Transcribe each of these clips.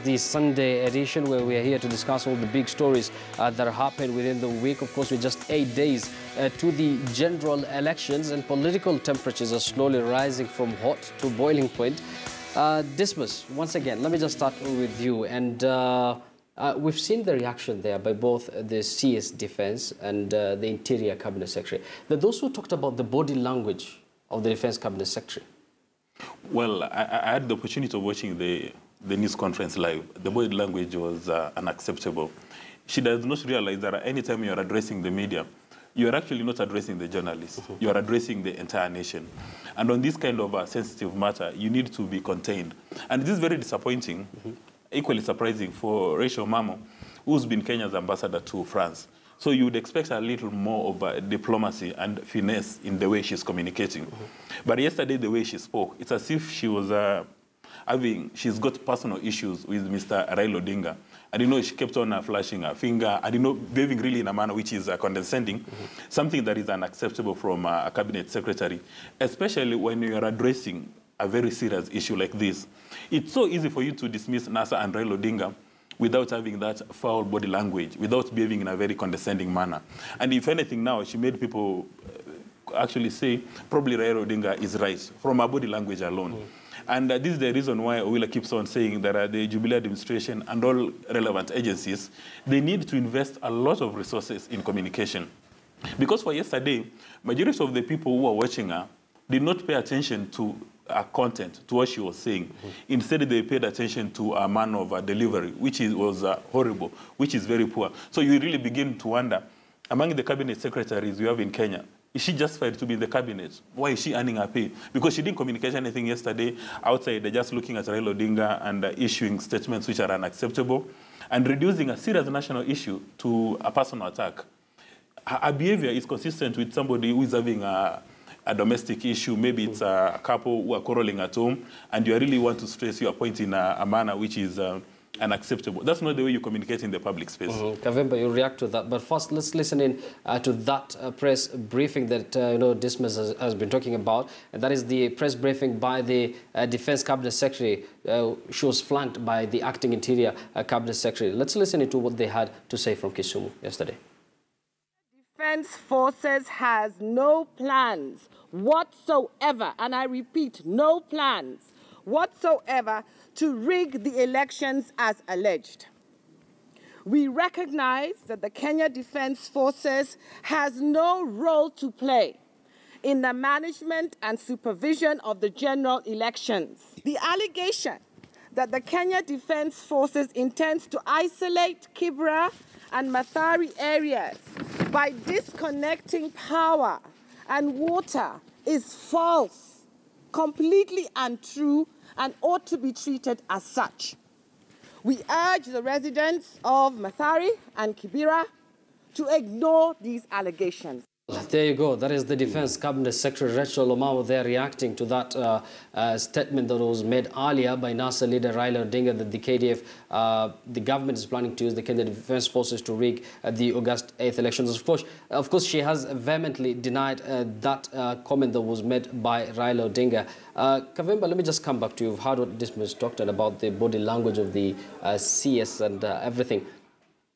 the Sunday edition, where we are here to discuss all the big stories that happened within the week. Of course, we're just 8 days to the general elections, and political temperatures are slowly rising from hot to boiling point. Dismas, once again, let me just start with you. And we've seen the reaction there by both the CS Defense and the Interior Cabinet Secretary. There are those who talked about the body language of the Defense Cabinet Secretary. Well, I had the opportunity of watching the news conference live. The body language was unacceptable. She does not realize that any time you are addressing the media, you are actually not addressing the journalists. You are addressing the entire nation. And on this kind of sensitive matter, you need to be contained. And this is very disappointing, equally surprising for Rachel Mamo, who's been Kenya's ambassador to France. So you would expect a little more of diplomacy and finesse in the way she's communicating. But yesterday, the way she spoke, it's as if she was she's got personal issues with Mr. Raila Odinga. And she kept on flashing her finger, and behaving really in a manner which is condescending, something that is unacceptable from a cabinet secretary, especially when you are addressing a very serious issue like this. It's so easy for you to dismiss NASA and Raila Odinga without having that foul body language, without behaving in a very condescending manner. And if anything now, she made people actually say, probably Raila Odinga is right, from her body language alone. And this is the reason why Owila keeps on saying that the Jubilee administration and all relevant agencies, they need to invest a lot of resources in communication. Because for yesterday, majority of the people who were watching her did not pay attention to her content, to what she was saying. Instead, they paid attention to a manner of delivery, which was horrible, which is very poor. So you really begin to wonder, among the cabinet secretaries we have in Kenya, is she justified to be in the cabinet? Why is she earning her pay? Because she didn't communicate anything yesterday outside, just looking at Raila Odinga and issuing statements which are unacceptable and reducing a serious national issue to a personal attack. Her behavior is consistent with somebody who is having a domestic issue. Maybe it's a couple who are quarreling at home, and you really want to stress your point in a manner which is unacceptable. That's not the way you communicate in the public space. Kavemba, you react to that. But first, let's listen in to that press briefing that Dismas has been talking about. And that is the press briefing by the Defense Cabinet Secretary. She was flanked by the Acting Interior Cabinet Secretary. Let's listen into what they had to say from Kisumu yesterday. Defense Forces has no plans whatsoever, and I repeat, no plans whatsoever to rig the elections as alleged. We recognize that the Kenya Defense Forces has no role to play in the management and supervision of the general elections. The allegation that the Kenya Defense Forces intends to isolate Kibra and Mathari areas by disconnecting power and water is false, completely untrue, and ought to be treated as such. We urge the residents of Mathari and Kibera to ignore these allegations. There you go. That is the Defense Cabinet Secretary Rachel Omamo there reacting to that statement that was made earlier by NASA leader Raila Odinga that the KDF, the government is planning to use the Kenya Defense Forces to rig the August 8th elections. Of course, she has vehemently denied that comment that was made by Raila Odinga. Kavemba, let me just come back to you. You've heard what Dismas talked about the body language of the CS and everything.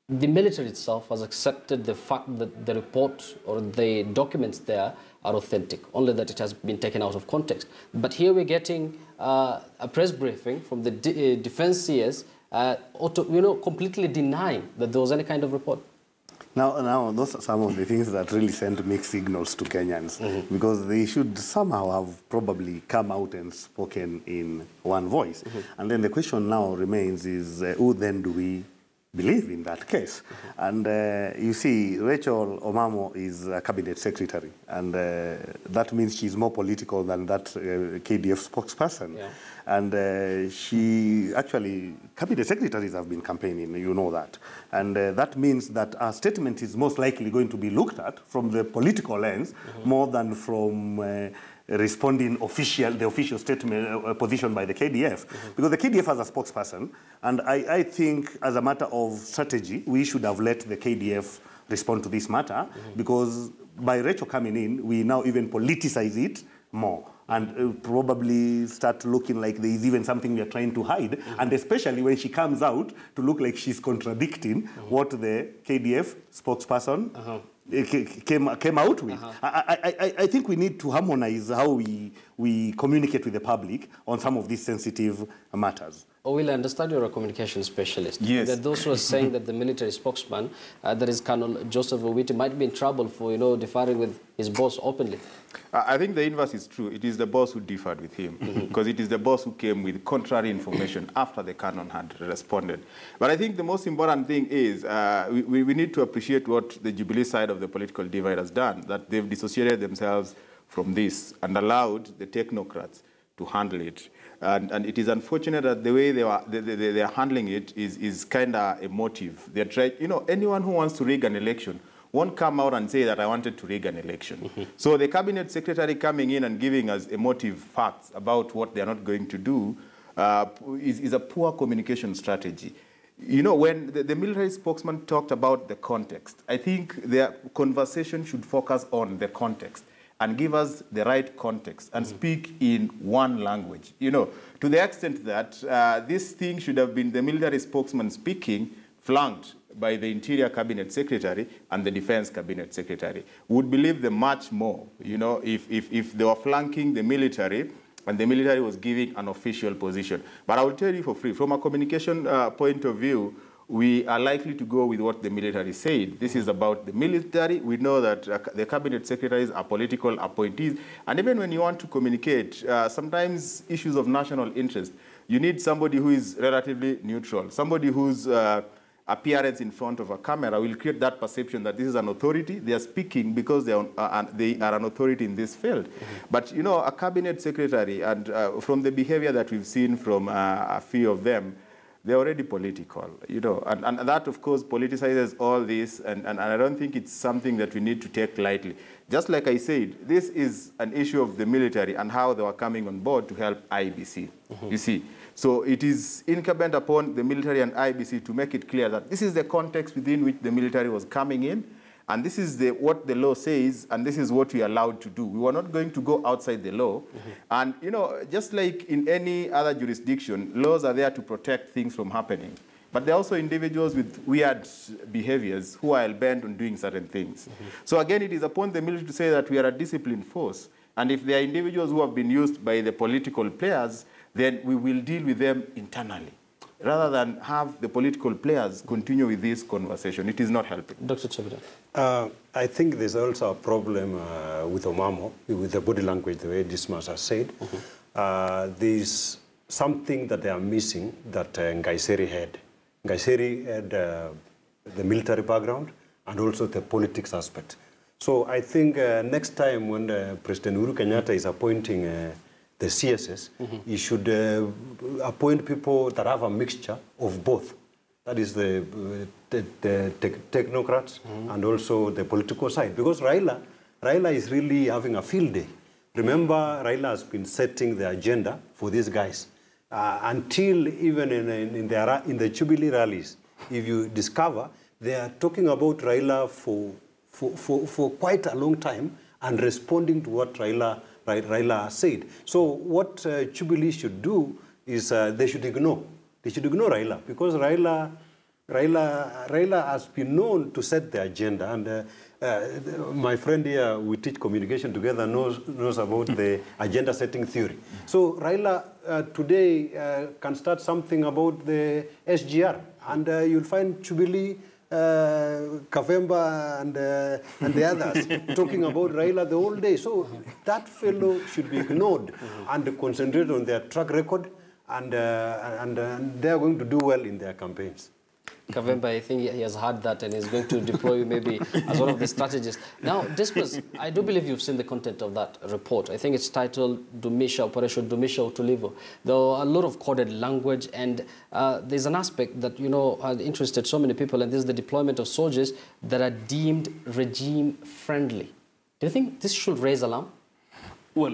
The military itself has accepted the fact that the report or the documents there are authentic, only that it has been taken out of context. But here we're getting a press briefing from the defense CS, completely denying that there was any kind of report. Now, those are some of the things that really send mixed signals to Kenyans, because they should somehow have probably come out and spoken in one voice. And then the question now remains is, who then do we believe in that case? And you see, Rachel Omamo is a cabinet secretary, and that means she's more political than that KDF spokesperson. Yeah. And she actually, cabinet secretaries have been campaigning, you know that. And that means that our statement is most likely going to be looked at from the political lens more than from responding the official statement position by the KDF, because the KDF has a spokesperson, and I think as a matter of strategy, we should have let the KDF respond to this matter, because by Rachel coming in, we now even politicize it more. and probably start looking like there is even something we are trying to hide, and especially when she comes out to look like she's contradicting what the KDF spokesperson came out with. I think we need to harmonize how we communicate with the public on some of these sensitive matters. Will, I understand you're a communication specialist. Yes. That those who are saying that the military spokesman, that is Colonel Joseph Owiti, might be in trouble for, differing with his boss openly. I think the inverse is true. It is the boss who differed with him, because it is the boss who came with contrary information after the canon had responded. But I think the most important thing is we need to appreciate what the Jubilee side of the political divide has done, that they've dissociated themselves from this and allowed the technocrats to handle it. And it is unfortunate that the way they are handling it is kind of emotive. They're trying, anyone who wants to rig an election won't come out and say that I wanted to rig an election. So the cabinet secretary coming in and giving us emotive facts about what they're not going to do is a poor communication strategy. When the military spokesman talked about the context, I think their conversation should focus on the context and give us the right context and speak in one language. To the extent that this thing should have been the military spokesman speaking, flanked by the Interior Cabinet Secretary and the Defense Cabinet Secretary. Would believe them much more, if they were flanking the military and the military was giving an official position. But I will tell you for free, from a communication point of view, we are likely to go with what the military said. This is about the military. We know that the cabinet secretaries are political appointees. And even when you want to communicate, sometimes issues of national interest, you need somebody who is relatively neutral, somebody whose appearance in front of a camera will create that perception that this is an authority. They are speaking because they are an authority in this field. But, a cabinet secretary, and from the behavior that we've seen from a few of them, they're already political, and that, of course, politicizes all this, and I don't think it's something that we need to take lightly. Just like I said, this is an issue of the military and how they were coming on board to help IBC, you see. So it is incumbent upon the military and IBC to make it clear that this is the context within which the military was coming in, and this is what the law says, and this is what we are allowed to do. We were not going to go outside the law. And, just like in any other jurisdiction, laws are there to protect things from happening. But there are also individuals with weird behaviors who are bent on doing certain things. So again, it is upon the military to say that we are a disciplined force. And if there are individuals who have been used by the political players, then we will deal with them internally, rather than have the political players continue with this conversation. It is not helping. Dr. Chabida. I think there's also a problem with Omamo, with the body language, the way Dismas has said. There's something that they are missing that Ngaiseri had. Ngaiseri had the military background and also the politics aspect. So I think next time when President Uhuru Kenyatta is appointing the CSS, he should appoint people that have a mixture of both. That is the technocrats and also the political side. Because Raila is really having a field day. Remember, Raila has been setting the agenda for these guys. Until even in the Jubilee rallies, if you discover, they are talking about Raila for quite a long time and responding to what Raila said. So what Jubilee should do is they should ignore Raila, because Raila has been known to set the agenda, and my friend here, we teach communication together, knows about the agenda setting theory. So Raila today can start something about the SGR, and you'll find Jubilee, Kavemba and the others talking about Raila the whole day. So that fellow should be ignored and concentrate on their track record, and they are going to do well in their campaigns. Kavemba, I think he has heard that and is going to deploy you maybe as one of the strategists. Now, Dismas, I do believe you've seen the content of that report. I think it's titled Operation Dumisha Utulivu. There are a lot of coded language, and there's an aspect that, has interested so many people, and this is the deployment of soldiers that are deemed regime-friendly. Do you think this should raise alarm? Well,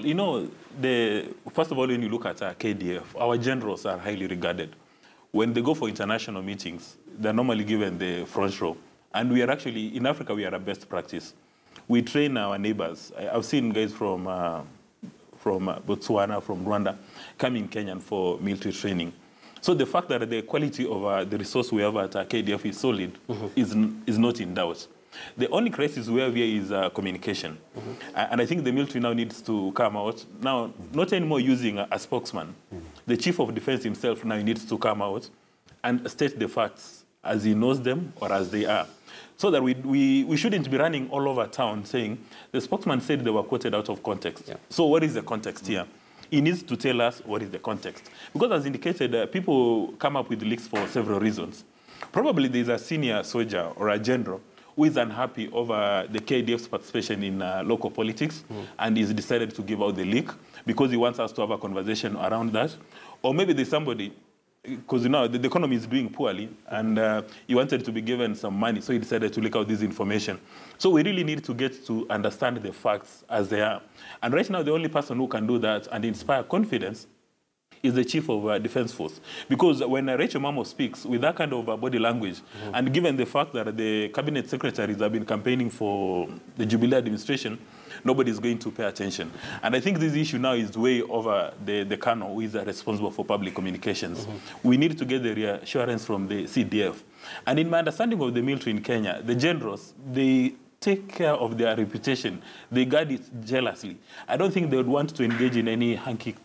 first of all, when you look at our KDF, our generals are highly regarded. When they go for international meetings, they're normally given the front row. And we are actually, in Africa, we are a best practice. We train our neighbors. I've seen guys from from Botswana, from Rwanda, come in Kenya for military training. So the fact that the quality of the resource we have at KDF is solid is not in doubt. The only crisis we have here is communication. And I think the military now needs to come out. Now, not anymore using a spokesman. The chief of defense himself now needs to come out and state the facts as he knows them or as they are. So that we shouldn't be running all over town saying, the spokesman said they were quoted out of context. Yeah. So what is the context here? He needs to tell us what is the context. Because as indicated, people come up with leaks for several reasons. Probably there's a senior soldier or a general who is unhappy over the KDF's participation in local politics and is decided to give out the leak because he wants us to have a conversation around that. Or maybe there's somebody, because the economy is doing poorly and he wanted to be given some money, so he decided to leak out this information. So we really need to get to understand the facts as they are. And right now, the only person who can do that and inspire confidence is the chief of defense force. Because when Rachel Mamo speaks with that kind of body language, and given the fact that the cabinet secretaries have been campaigning for the Jubilee administration, nobody is going to pay attention. And I think this issue now is way over the Colonel who is responsible for public communications. We need to get the reassurance from the CDF. And in my understanding of the military in Kenya, the generals, they take care of their reputation. They guard it jealously. I don't think they would want to engage in any hanky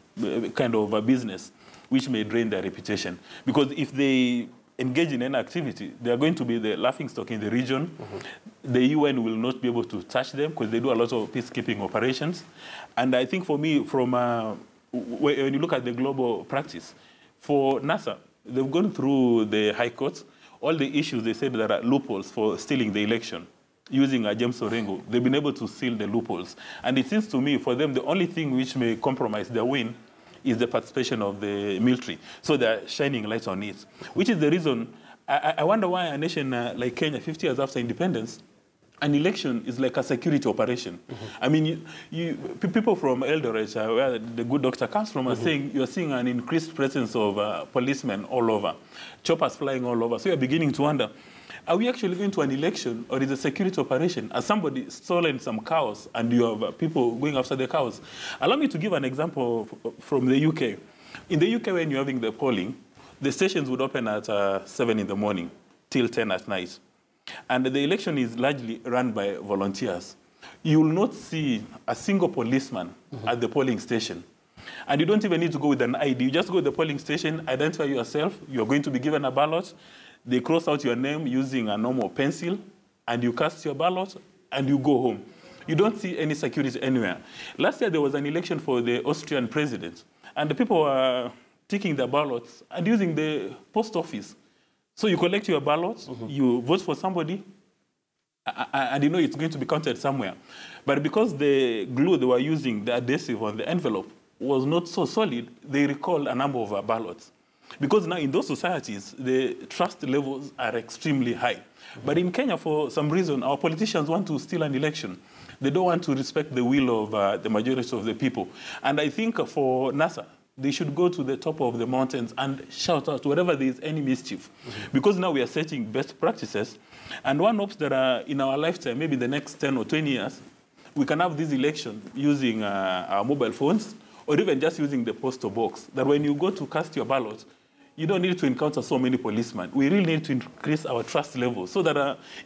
kind of a business which may drain their reputation. Because if they engage in any activity, they are going to be the laughingstock in the region. The UN will not be able to touch them because they do a lot of peacekeeping operations. And I think for me, from when you look at the global practice, for NASA, they've gone through the high courts, all the issues they said there are loopholes for stealing the election. Using James Orengo, they've been able to seal the loopholes. And it seems to me, for them, the only thing which may compromise their win is the participation of the military. So they're shining light on it, which is the reason I wonder why a nation like Kenya, 50 years after independence, an election is like a security operation. I mean, people from Eldoret, where the good doctor comes from, are saying you're seeing an increased presence of policemen all over, choppers flying all over. So you're beginning to wonder, are we actually going to an election or is it a security operation? Has somebody stolen some cows and you have people going after the cows? Allow me to give an example from the UK. In the UK, when you're having the polling, the stations would open at 7 in the morning till 10 at night. And the election is largely run by volunteers. You will not see a single policeman at the polling station. And you don't even need to go with an ID. You just go to the polling station, identify yourself. You're going to be given a ballot. They cross out your name using a normal pencil, and you cast your ballot, and you go home. You don't see any security anywhere. Last year, there was an election for the Austrian president, and the people were taking their ballots and using the post office. So you collect your ballot, you vote for somebody, and you know it's going to be counted somewhere. But because the glue they were using, the adhesive on the envelope, was not so solid, they recalled a number of ballots. Because now in those societies, the trust levels are extremely high. But in Kenya, for some reason, our politicians want to steal an election. They don't want to respect the will of the majority of the people. And I think for NASA, they should go to the top of the mountains and shout out wherever there is any mischief. Because now we are setting best practices. And one hopes that in our lifetime, maybe the next 10 or 20 years, we can have this election using our mobile phones or even just using the postal box. That when you go to cast your ballot, you don't need to encounter so many policemen. We really need to increase our trust level so that,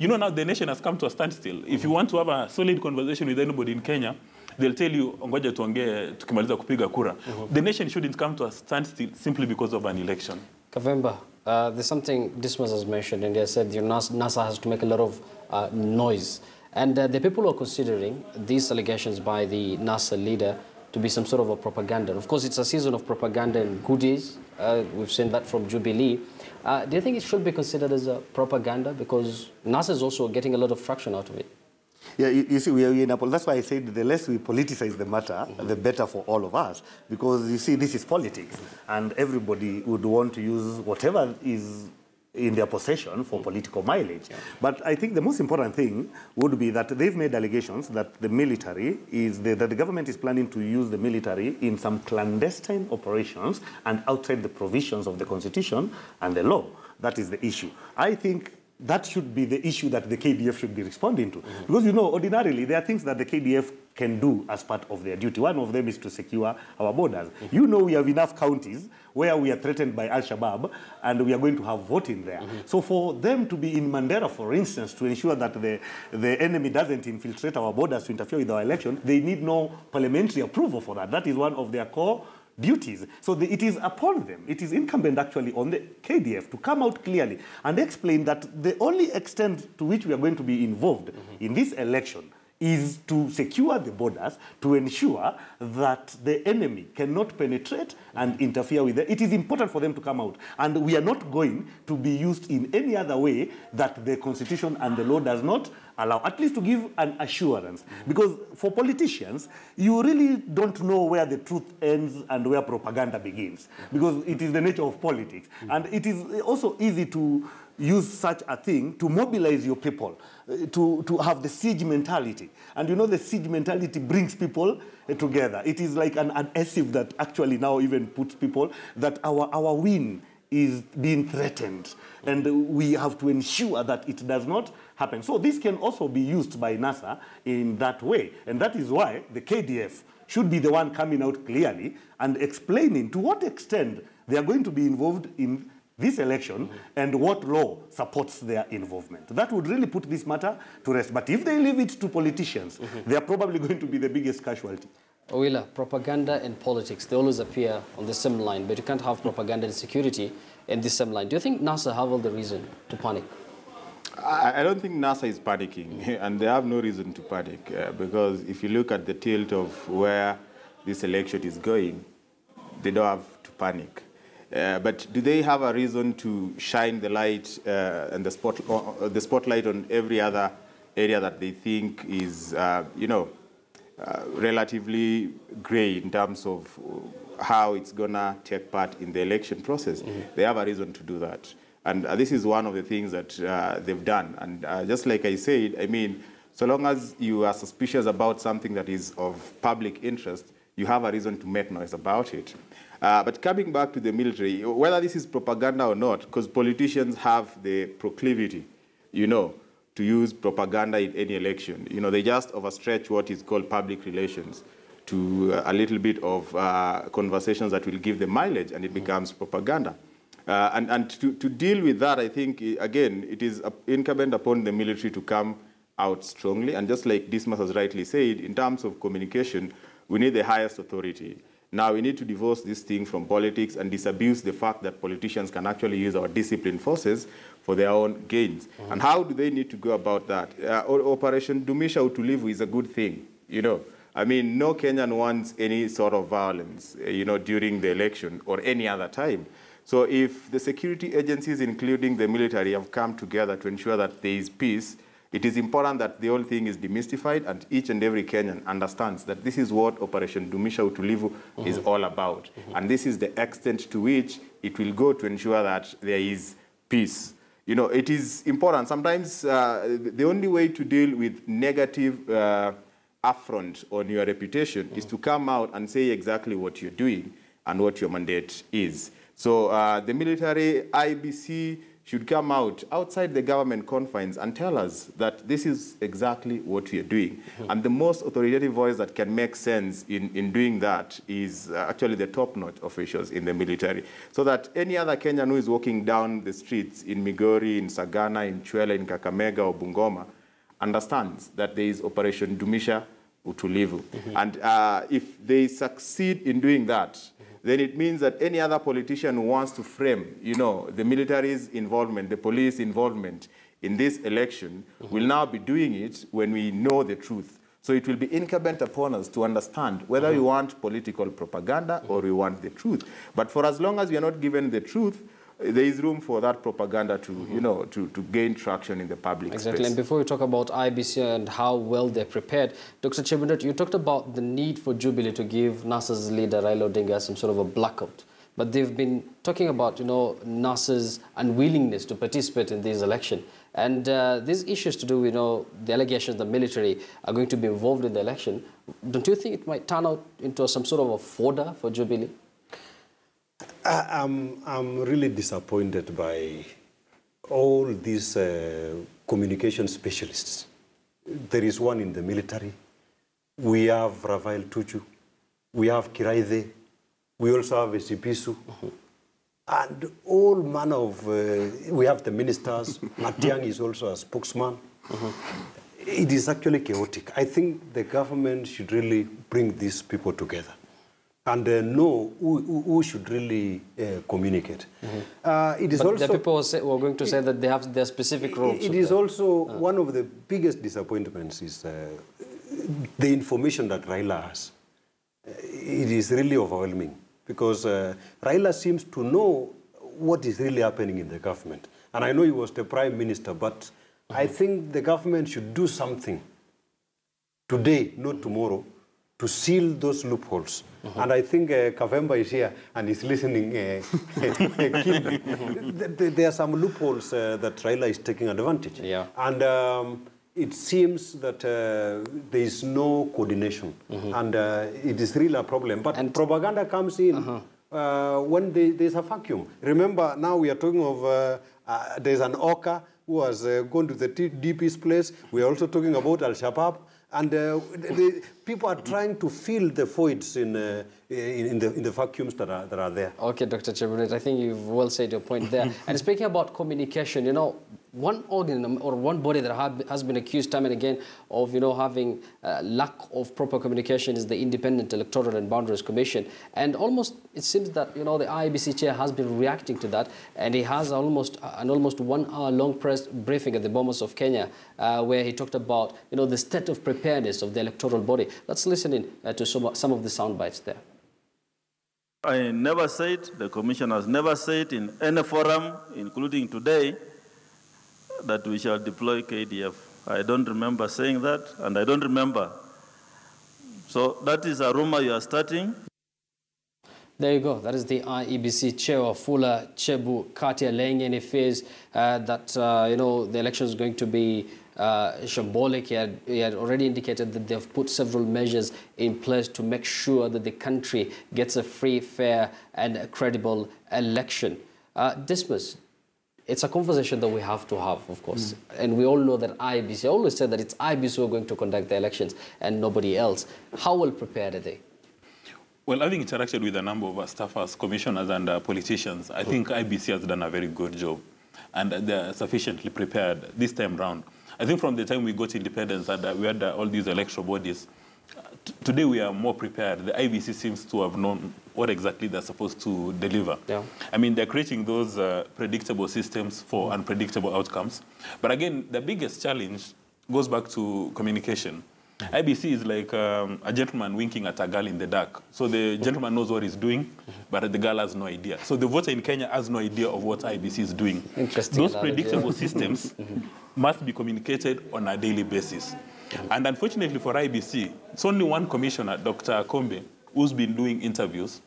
now the nation has come to a standstill. If you want to have a solid conversation with anybody in Kenya, they'll tell you, ngoja tuongee tukimaliza kupiga kura. The nation shouldn't come to a standstill simply because of an election. Kavemba, there's something Dismas has mentioned, and they said NASA has to make a lot of noise. And the people are considering these allegations by the NASA leader to be some sort of a propaganda. Of course, it's a season of propaganda and goodies. We've seen that from Jubilee. Do you think it should be considered as a propaganda? Because NASA is also getting a lot of traction out of it. Yeah, you see, we are in a, that's why I said the less we politicize the matter, the better for all of us. Because you see, this is politics, and everybody would want to use whatever is in their possession for political mileage. Yeah. But I think the most important thing would be that they've made allegations that the military that the government is planning to use the military in some clandestine operations and outside the provisions of the Constitution and the law. That is the issue. I think that should be the issue that the KDF should be responding to. Because, you know, ordinarily, there are things that the KDF can do as part of their duty. One of them is to secure our borders. You know, we have enough counties where we are threatened by Al-Shabaab, and we are going to have voting there. So for them to be in Mandera, for instance, to ensure that the enemy doesn't infiltrate our borders to interfere with our election, they need no parliamentary approval for that. That is one of their core duties. So it is upon them, it is incumbent actually on the KDF to come out clearly and explain that the only extent to which we are going to be involved in this election is to secure the borders, to ensure that the enemy cannot penetrate and interfere with it. It is important for them to come out. And we are not going to be used in any other way that the Constitution and the law does not allow, at least to give an assurance. Because for politicians, you really don't know where the truth ends and where propaganda begins, because it is the nature of politics. And it is also easy to use such a thing to mobilize your people, to have the siege mentality. And you know, the siege mentality brings people together. It is like an adhesive that actually now even puts people that our win is being threatened. And we have to ensure that it does not happen. So this can also be used by NASA in that way. And that is why the KDF should be the one coming out clearly and explaining to what extent they are going to be involved in this election and what law supports their involvement. That would really put this matter to rest. But if they leave it to politicians, they are probably going to be the biggest casualty. Owila, propaganda and politics, they always appear on the same line, but you can't have propaganda and security in the same line. Do you think NASA have all the reason to panic? I don't think NASA is panicking, and they have no reason to panic, because if you look at the tilt of where this election is going, they don't have to panic. But do they have a reason to shine the light and the spotlight on every other area that they think is, relatively gray in terms of how it's going to take part in the election process? They have a reason to do that. And this is one of the things that they've done. And just like I said, I mean, so long as you are suspicious about something that is of public interest, you have a reason to make noise about it. But coming back to the military, whether this is propaganda or not, because politicians have the proclivity, to use propaganda in any election. They just overstretch what is called public relations to a little bit of conversations that will give them mileage, and it becomes propaganda. And to deal with that, I think, again, it is incumbent upon the military to come out strongly. And just like Dismas has rightly said, in terms of communication, we need the highest authority. Now, we need to divorce this thing from politics and disabuse the fact that politicians can actually use our disciplined forces for their own gains. And how do they need to go about that? Operation Dumisha Utulivu is a good thing, I mean, no Kenyan wants any sort of violence, during the election or any other time. So if the security agencies, including the military, have come together to ensure that there is peace, it is important that the whole thing is demystified and each and every Kenyan understands that this is what Operation Dumisha Utulivu is all about. And this is the extent to which it will go to ensure that there is peace. It is important. Sometimes the only way to deal with negative affront on your reputation is to come out and say exactly what you're doing and what your mandate is. So the military, IBC, should come out outside the government confines and tell us that this is exactly what we are doing. And the most authoritative voice that can make sense in doing that is actually the top-notch officials in the military. So that any other Kenyan who is walking down the streets in Migori, in Sagana, in Chwele, in Kakamega, or Bungoma understands that there is Operation Dumisha Utulivu. And if they succeed in doing that, then it means that any other politician who wants to frame, the military's involvement, the police involvement in this election will now be doing it when we know the truth. So it will be incumbent upon us to understand whether we want political propaganda or we want the truth. But for as long as we are not given the truth, there is room for that propaganda to, to gain traction in the public space. And before we talk about IBC and how well they're prepared, Dr. Chebundet, you talked about the need for Jubilee to give NASA's leader, Raila Odinga, some sort of a blackout. But they've been talking about, NASA's unwillingness to participate in this election. And these issues to do with, the allegations the military are going to be involved in the election, don't you think it might turn out into some sort of a fodder for Jubilee? I'm really disappointed by all these communication specialists. There is one in the military. We have Rafael Tuju. We have Kiraithe. We also have Esipisu. And all manner of, we have the ministers. Matiang is also a spokesman. It is actually chaotic. I think the government should really bring these people together and know who should really communicate. It is but also, the people were going to say that they have their specific roles. It is also one of the biggest disappointments is the information that Raila has. It is really overwhelming because Raila seems to know what is really happening in the government. And I know he was the prime minister, but I think the government should do something today, not tomorrow, to seal those loopholes. And I think Kavemba is here and is listening. There are some loopholes that Raila is taking advantage. Yeah. And it seems that there is no coordination. And it is really a problem. But propaganda comes in when there's a vacuum. Remember, now we are talking of there's an Oka who has gone to the DP's place. We are also talking about Al-Shabaab. And people are trying to fill the voids in the vacuums that are there. Okay, Dr. Chebunet, I think you've well said your point there. And speaking about communication, you know, one organ or one body that has been accused time and again of, you know, having lack of proper communication is the Independent Electoral and Boundaries Commission. And almost, it seems that, you know, the IEBC chair has been reacting to that, and he has almost 1 hour long press briefing at the Bomas of Kenya, where he talked about, you know, the state of preparedness of the electoral body. Let's listen in to some of the sound bites there. I never said, the Commission has never said in any forum, including today, that we shall deploy KDF. I don't remember saying that, and I don't remember. So that is a rumor you are starting. There you go. That is the IEBC chair, Fula Chebu Katia, laying any fears that, you know, the election is going to be shambolic. He had already indicated that they've put several measures in place to make sure that the country gets a free, fair, and a credible election. Dismas, it's a conversation that we have to have, of course. And we all know that IEBC, I always said that it's IEBC who are going to conduct the elections and nobody else. How well prepared are they? Well, having interacted with a number of staffers, commissioners, and politicians, I think IEBC has done a very good job. And they're sufficiently prepared this time round. I think from the time we got independence and we had all these electoral bodies, today we are more prepared. The IEBC seems to have known what exactly they're supposed to deliver. Yeah. I mean, they're creating those predictable systems for unpredictable outcomes. But again, the biggest challenge goes back to communication. IEBC is like a gentleman winking at a girl in the dark. So the gentleman knows what he's doing, but the girl has no idea. So the voter in Kenya has no idea of what IEBC is doing. Those predictable systems must be communicated on a daily basis. And unfortunately for IEBC, it's only one commissioner, Dr. Kombe, who's been doing interviews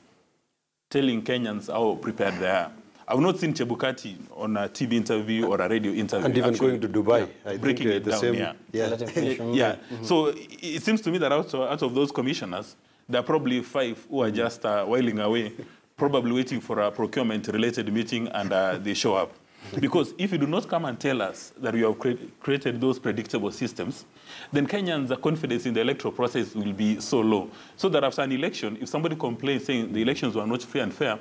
telling Kenyans how prepared they are. I've not seen Chebukati on a TV interview or a radio interview. And even going to Dubai. Yeah, breaking it down, So it seems to me that out of those commissioners, there are probably 5 who are just whiling away, probably waiting for a procurement-related meeting, and they show up. Because if you do not come and tell us that we have created those predictable systems, then Kenyans' confidence in the electoral process will be so low. So that after an election, if somebody complains saying the elections were not free and fair,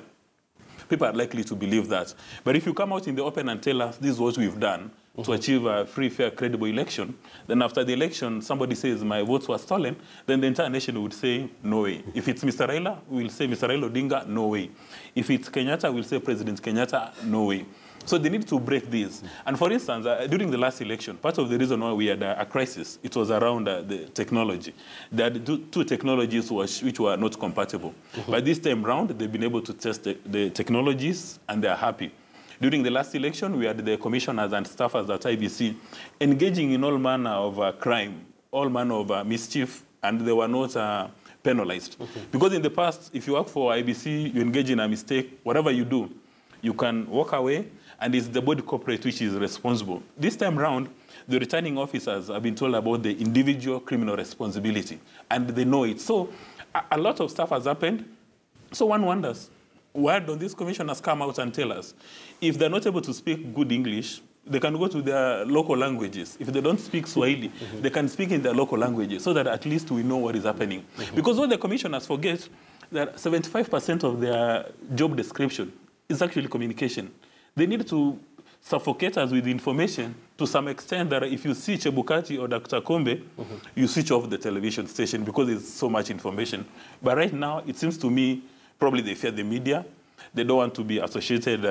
people are likely to believe that. But if you come out in the open and tell us this is what we've done to achieve a free, fair, credible election, then after the election, somebody says my votes were stolen, then the entire nation would say, no way. If it's Mr. Raila, we'll say Mr. Raila Odinga, no way. If it's Kenyatta, we'll say President Kenyatta, no way. So they need to break this. And for instance, during the last election, part of the reason why we had a crisis, it was around the technology. There are 2 technologies which were not compatible. But this time round, they've been able to test the technologies, and they're happy. During the last election, we had the commissioners and staffers at IEBC engaging in all manner of crime, all manner of mischief, and they were not penalized. Because in the past, if you work for IEBC, you engage in a mistake, whatever you do, you can walk away, and it's the body corporate which is responsible. This time round, the returning officers have been told about the individual criminal responsibility, and they know it. So a lot of stuff has happened. So one wonders, why don't these commissioners come out and tell us? If they're not able to speak good English, they can go to their local languages. If they don't speak Swahili, they can speak in their local languages so that at least we know what is happening. Because what the commissioners forget, that 75% of their job description is actually communication. They need to suffocate us with information to some extent that if you see Chebukati or Dr. Kombe, you switch off the television station because there's so much information. But right now, it seems to me, probably they fear the media. They don't want to be associated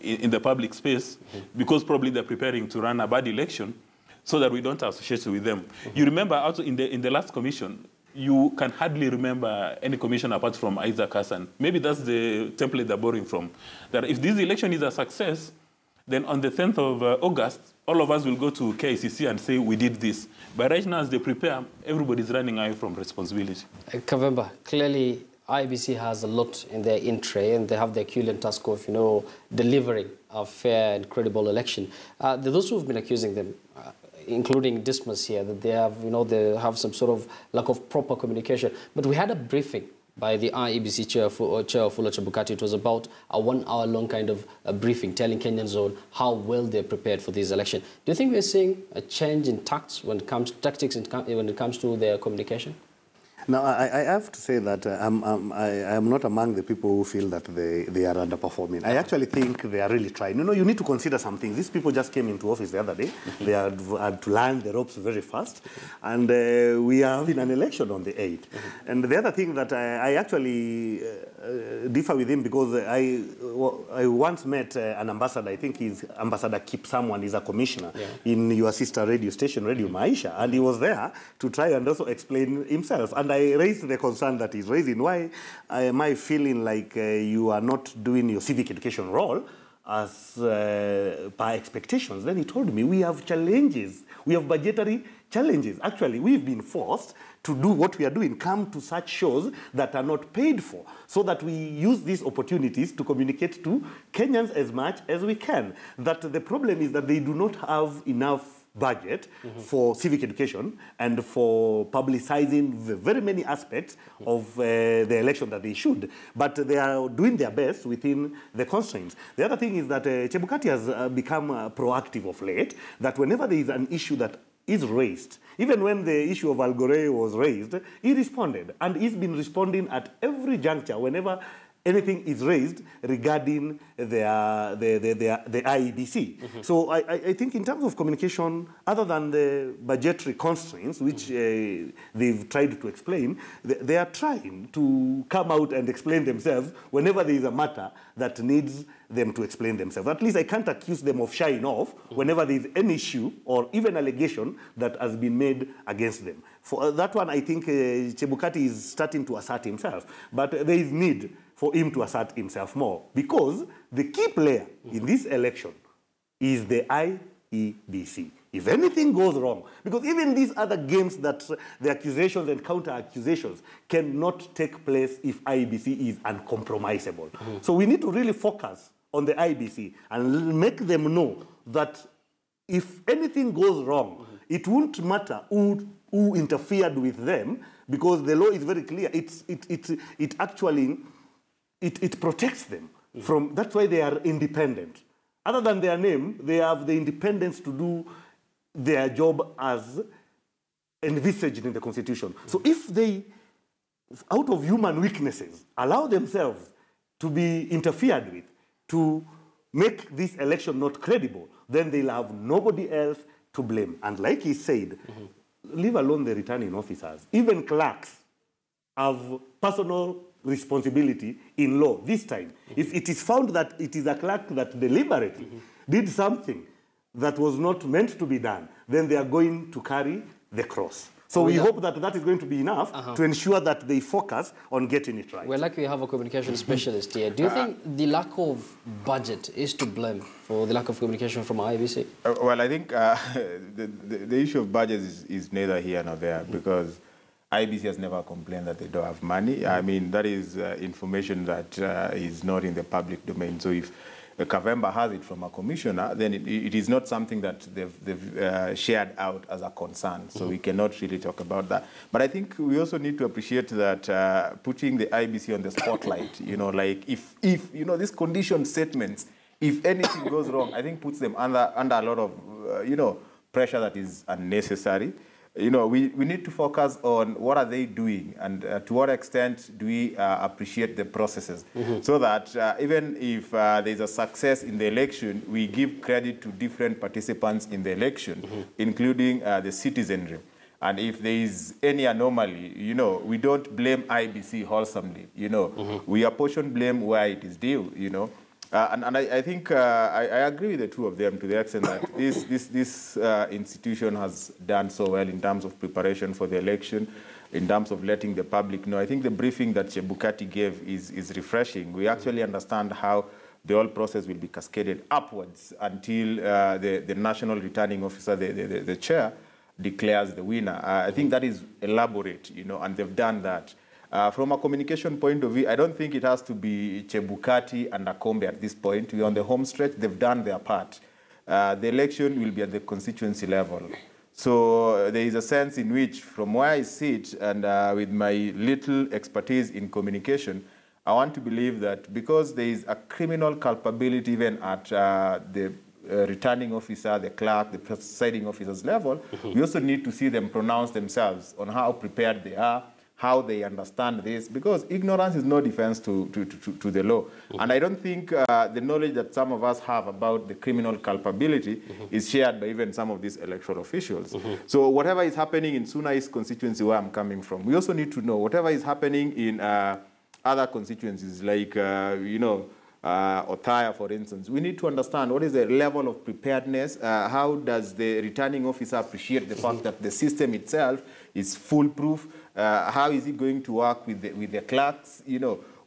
in the public space because probably they're preparing to run a bad election so that we don't associate with them. You remember also in the last commission, you can hardly remember any commission apart from Isaac Hassan. Maybe that's the template they're borrowing from. That if this election is a success, then on the 10th of August, all of us will go to KICC and say we did this. But right now, as they prepare, everybody's running away from responsibility. Kavemba, clearly IEBC has a lot in their in-tray, and they have the Herculean task of, delivering a fair and credible election. There are those who have been accusing them, including Dismas here, that they have, they have some sort of lack of proper communication. But we had a briefing by the IEBC chair, Fuller Chebukati. It was about a 1 hour long kind of a briefing telling Kenyans on how well they're prepared for this election. Do you think we're seeing a change in tactics when it comes to their communication? Now, I have to say that I'm not among the people who feel that they are underperforming. I actually think they are really trying. You need to consider something. These people just came into office the other day. They had to learn the ropes very fast. And we are having an election on the 8th. And the other thing that I actually differ with him, because I once met an ambassador, I think he's Ambassador Kip someone, he's a commissioner in your sister radio station, Radio Maisha. And he was there to try and also explain himself. And I raised the concern that he's raising. Why am I feeling like you are not doing your civic education role as per expectations? Then he told me we have challenges. We have budgetary challenges. Actually, we've been forced to do what we are doing, come to such shows that are not paid for, so that we use these opportunities to communicate to Kenyans as much as we can. That the problem is that they do not have enough budget for civic education and for publicizing the very many aspects of the election that they should. But they are doing their best within the constraints. The other thing is that Chebukati has become proactive of late, that whenever there is an issue that is raised, even when the issue of Al Gore was raised, he responded. And he's been responding at every juncture whenever anything is raised regarding the IEBC. So I think in terms of communication, other than the budgetary constraints, which they've tried to explain, they are trying to come out and explain themselves whenever there is a matter that needs them to explain themselves. At least I can't accuse them of shying off whenever there is an issue or even allegation that has been made against them. For that one, I think Chebukati is starting to assert himself. But there is need for him to assert himself more, because the key player in this election is the IEBC. If anything goes wrong, because even these other games that the accusations and counter-accusations cannot take place if IEBC is uncompromisable. So we need to really focus on the IEBC and make them know that if anything goes wrong, it won't matter who interfered with them, because the law is very clear. It actually protects them from, that's why they are independent. Other than their name, they have the independence to do their job as envisaged in the Constitution. So if they, out of human weaknesses, allow themselves to be interfered with, to make this election not credible, then they'll have nobody else to blame. And like he said, leave alone the returning officers. Even clerks have personal responsibility in law this time. If it is found that it is a clerk that deliberately did something that was not meant to be done, then they are going to carry the cross. So we hope that that is going to be enough to ensure that they focus on getting it right. We're lucky we have a communication specialist here. Do you think the lack of budget is to blame for the lack of communication from IEBC? Well, I think the issue of budget is neither here nor there, because IEBC has never complained that they don't have money. I mean, that is information that is not in the public domain. So if Kavemba has it from a commissioner, then it is not something that they've shared out as a concern. So we cannot really talk about that. But I think we also need to appreciate that putting the IEBC on the spotlight, like if these condition statements if anything goes wrong, I think puts them under a lot of, pressure that is unnecessary. We need to focus on what are they doing and to what extent do we appreciate the processes so that even if there's a success in the election, we give credit to different participants in the election, including the citizenry. And if there is any anomaly, we don't blame IBC wholesomely, we apportion blame where it is due, And I think I agree with the two of them to the extent that this institution has done so well in terms of preparation for the election, in terms of letting the public know. I think the briefing that Chebukati gave is refreshing. We actually understand how the whole process will be cascaded upwards until the national returning officer, the chair, declares the winner. I think that is elaborate, and they've done that. From a communication point of view, I don't think it has to be Chebukati and Akombe at this point. We're on the home stretch. They've done their part. The election will be at the constituency level. So there is a sense in which, from where I sit and with my little expertise in communication, I want to believe that because there is a criminal culpability even at the returning officer, the clerk, the presiding officer's level, we also need to see them pronounce themselves on how prepared they are, how they understand this, because ignorance is no defense to the law. And I don't think the knowledge that some of us have about the criminal culpability is shared by even some of these electoral officials. So whatever is happening in Suna East constituency, where I'm coming from, we also need to know whatever is happening in other constituencies, like, Othaya, for instance. We need to understand what is the level of preparedness, how does the returning officer appreciate the fact that the system itself is foolproof, how is it going to work with the clerks,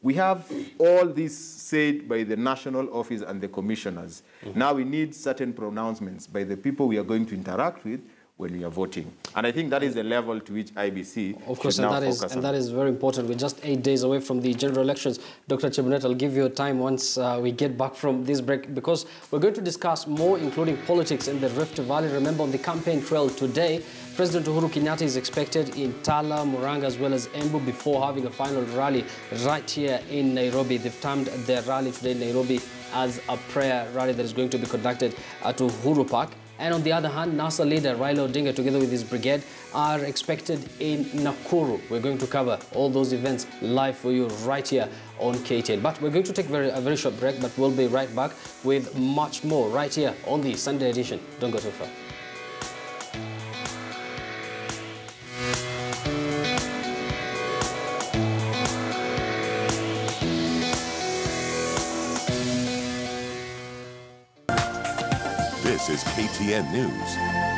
We have all this said by the national office and the commissioners. Now we need certain pronouncements by the people we are going to interact with when we are voting. And I think that is the level to which IBC should now focus on. And that is very important. We're just 8 days away from the general elections. Dr. Chebunet, I'll give you a time once we get back from this break, because we're going to discuss more, including politics in the Rift Valley. Remember, on the campaign trail today, President Uhuru Kenyatta is expected in Tala, Murang'a, as well as Embu, before having a final rally right here in Nairobi. They've termed their rally today in Nairobi as a prayer rally that is going to be conducted at Uhuru Park. And on the other hand, NASA leader Raila Odinga, together with his brigade, are expected in Nakuru. We're going to cover all those events live for you right here on KTN. But we're going to take a very short break, but we'll be right back with much more right here on the Sunday edition. Don't go too far. This is KTN News.